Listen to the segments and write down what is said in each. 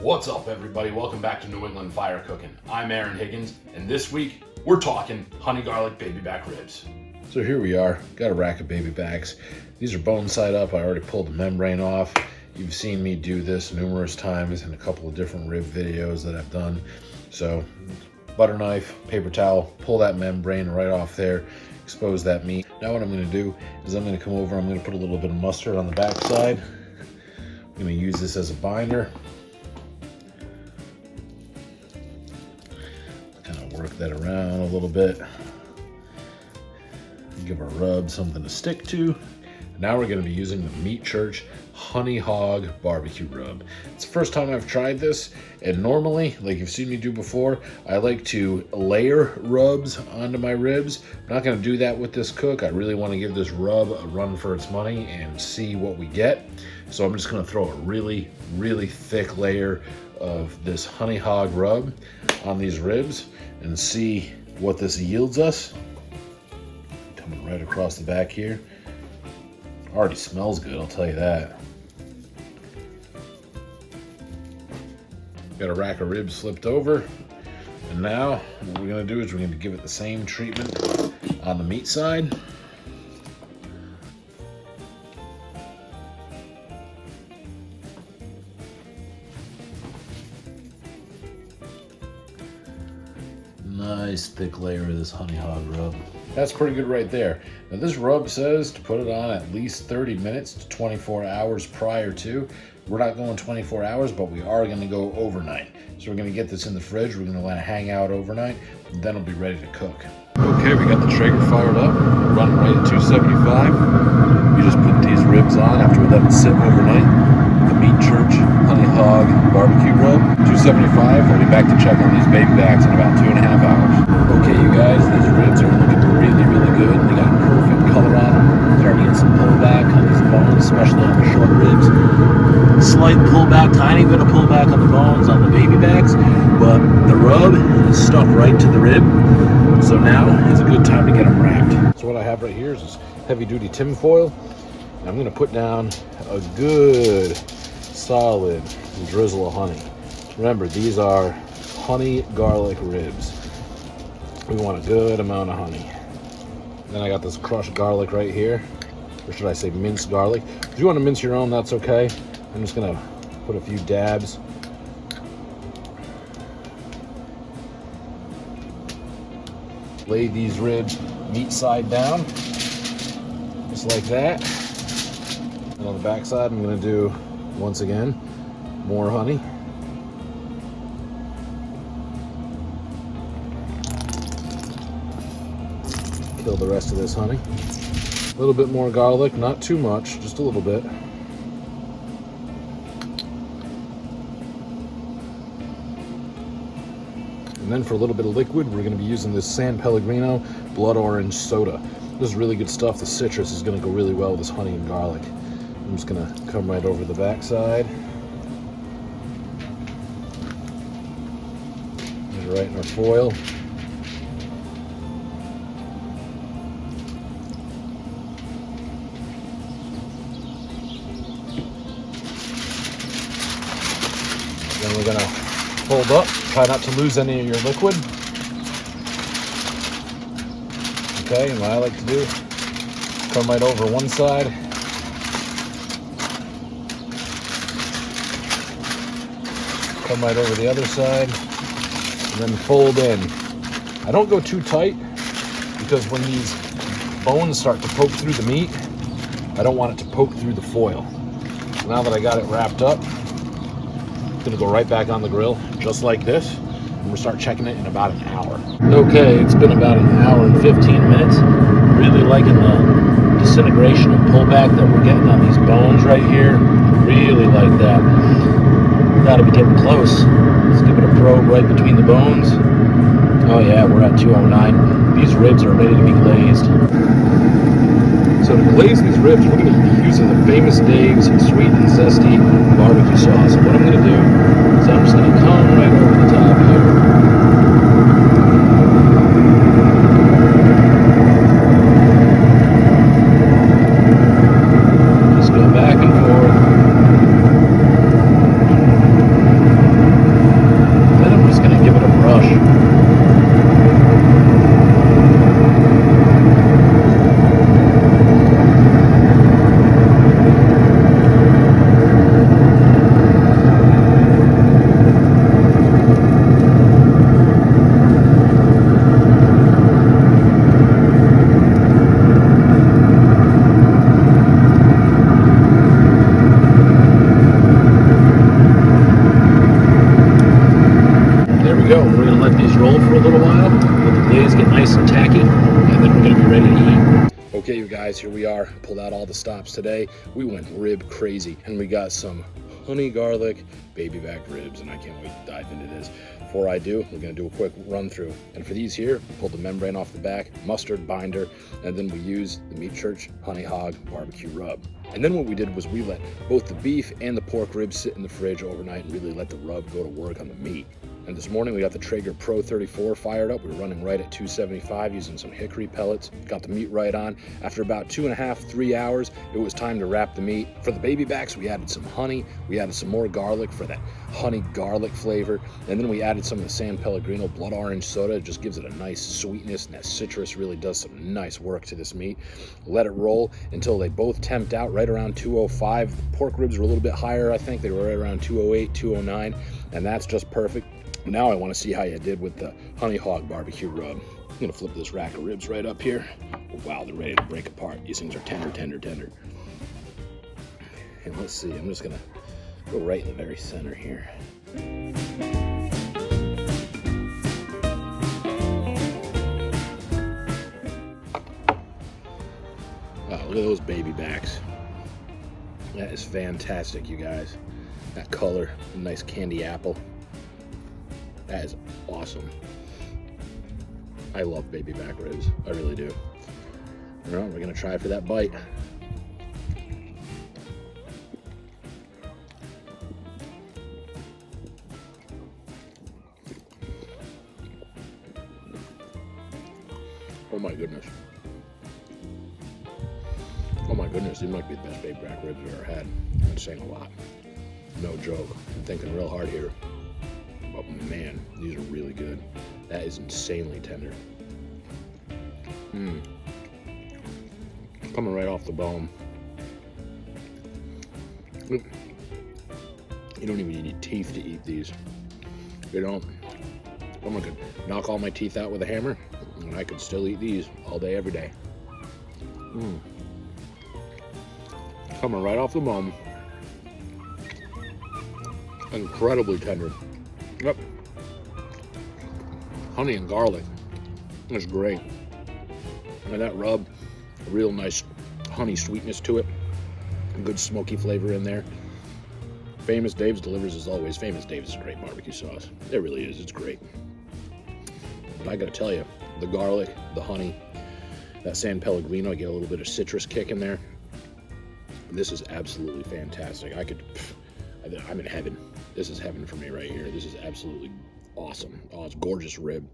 What's up, everybody? Welcome back to New England Fire Cooking. I'm Aaron Higgins, and this week we're talking honey garlic baby back ribs. So here we are, got a rack of baby backs. These are bone side up. I already pulled the membrane off. You've seen me do this numerous times in a couple of different rib videos that I've done. So butter knife, paper towel, pull that membrane right off there, expose that meat. Now what I'm gonna do is I'm gonna come over, I'm gonna put a little bit of mustard on the back side. I'm gonna use this as a binder. Work that around a little bit. Give our rub something to stick to. Now we're going to be using the Meat Church Honey Hog Barbecue Rub. It's the first time I've tried this, and normally, like you've seen me do before, I like to layer rubs onto my ribs. I'm not going to do that with this cook. I really want to give this rub a run for its money and see what we get. So I'm just going to throw a really thick layer of this honey hog rub on these ribs and see what this yields us. Coming right across the back here. Already smells good, I'll tell you that. Got a rack of ribs flipped over. And now what we're gonna do is we're gonna give it the same treatment on the meat side. Nice thick layer of this honey hog rub. That's pretty good right there. Now this rub says to put it on at least 30 minutes to 24 hours prior to. We're not going 24 hours, but we are gonna go overnight. So we're gonna get this in the fridge, we're gonna let it hang out overnight, and then it'll be ready to cook. Okay, we got the Traeger fired up, running right at 275. You just put these ribs on after we let it sit overnight. The Meat Church Honey Hog Barbecue Rub, 275. We'll be back to check on these baby backs in about 2.5 hours. Okay, you guys, these ribs are looking really good. They got perfect color on them. Starting to get some pullback on these bones, especially on the short ribs. Slight pullback, tiny bit of pullback on the bones on the baby backs, but the rub is stuck right to the rib. So now is a good time to get them wrapped. So what I have right here is this heavy duty tin foil. I'm gonna put down a good solid drizzle of honey. Remember, these are honey garlic ribs. We want a good amount of honey. Then I got this crushed garlic right here, or should I say minced garlic. If you want to mince your own, that's okay. I'm just gonna put a few dabs. Lay these ribs meat side down, just like that. And on the back side, I'm gonna do, once again, more honey. Kill the rest of this honey. A little bit more garlic, not too much, just a little bit. And then for a little bit of liquid, we're going to be using this San Pellegrino blood orange soda. This is really good stuff. The citrus is going to go really well with this honey and garlic. I'm just going to come right over the back side. Get it right in our foil. Then we're going to fold up. Try not to lose any of your liquid. Okay, and what I like to do, come right over one side. Come right over the other side. And then fold in. I don't go too tight because when these bones start to poke through the meat, I don't want it to poke through the foil. So now that I got it wrapped up, I'm gonna go right back on the grill, just like this, and we'll start checking it in about an hour. Okay, it's been about an hour and 15 minutes. Really liking the disintegration and pullback that we're getting on these bones right here. Really like that. Gotta be getting close. Let's give it a probe right between the bones. Oh yeah, we're at 209. These ribs are ready to be glazed. So to glaze these ribs, we're going to be using the Famous Dave's sweet and zesty barbecue sauce. What I'm going to do is I'm just going to come right over the top here. Just go back and forth. let these roll for a little while, let the blades get nice and tacky, and then we're gonna be ready to eat. Okay, you guys, here we are. Pulled out all the stops today. We went rib crazy, and we got some honey garlic baby back ribs, and I can't wait to dive into this. Before I do, we're gonna do a quick run through. And for these here, pulled the membrane off the back, mustard binder, and then we used the Meat Church Honey Hog barbecue rub. And then what we did was we let both the beef and the pork ribs sit in the fridge overnight and really let the rub go to work on the meat. And this morning we got the Traeger Pro 34 fired up. We were running right at 275 using some hickory pellets. Got the meat right on. After about 2.5, 3 hours, it was time to wrap the meat. For the baby backs, we added some honey. We added some more garlic for that honey garlic flavor. And then we added some of the San Pellegrino blood orange soda. It just gives it a nice sweetness, and that citrus really does some nice work to this meat. Let it roll until they both temped out right around 205. The pork ribs were a little bit higher, I think. They were right around 208, 209, and that's just perfect. Now I want to see how you did with the honey hog barbecue rub. I'm gonna flip this rack of ribs right up here. Wow, they're ready to break apart. These things are tender, tender, tender. And let's see, I'm just gonna go right in the very center here. Wow, look at those baby backs. That is fantastic, you guys. That color, a nice candy apple. That is awesome. I love baby back ribs. I really do. All right, we're gonna try for that bite. Oh my goodness. Oh my goodness, these might be the best baby back ribs I've ever had. I'm saying a lot. No joke. I'm thinking real hard here. But man, these are really good. That is insanely tender. Coming right off the bone. You don't even need teeth to eat these. You don't. Someone could knock all my teeth out with a hammer, and I could still eat these all day, every day. Coming right off the bone. Incredibly tender. Yep. Honey and garlic. That's great. And that rub, a real nice honey sweetness to it. A good smoky flavor in there. Famous Dave's delivers as always. Famous Dave's is a great barbecue sauce. It really is. It's great. But I gotta tell you, the garlic, the honey, that San Pellegrino, I get a little bit of citrus kick in there. This is absolutely fantastic. I'm in heaven. This is heaven for me right here. This is absolutely awesome. Oh, it's gorgeous rib.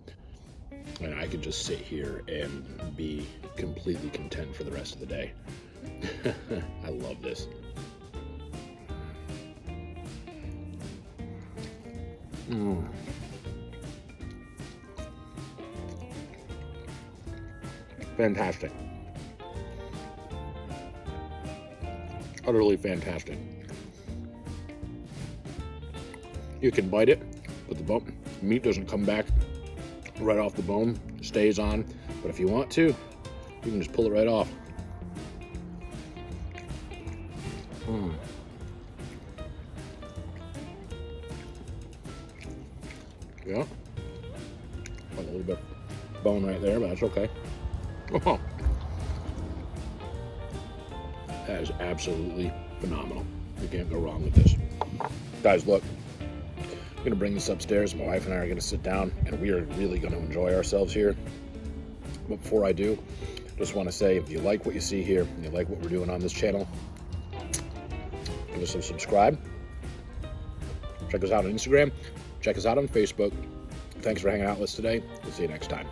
And I could just sit here and be completely content for the rest of the day. I love this. Fantastic. Utterly fantastic. You can bite it, but the meat doesn't come back right off the bone, it stays on. But if you want to, you can just pull it right off. Yeah. Got a little bit of bone right there, but that's okay. Oh. That is absolutely phenomenal. You can't go wrong with this. Guys, look. I'm gonna bring this upstairs. My wife and I are gonna sit down, and we are really gonna enjoy ourselves here. But before I do, just want to say, if you like what you see here, and you like what we're doing on this channel, give us a subscribe. Check us out on Instagram. Check us out on Facebook. Thanks for hanging out with us today. We'll see you next time.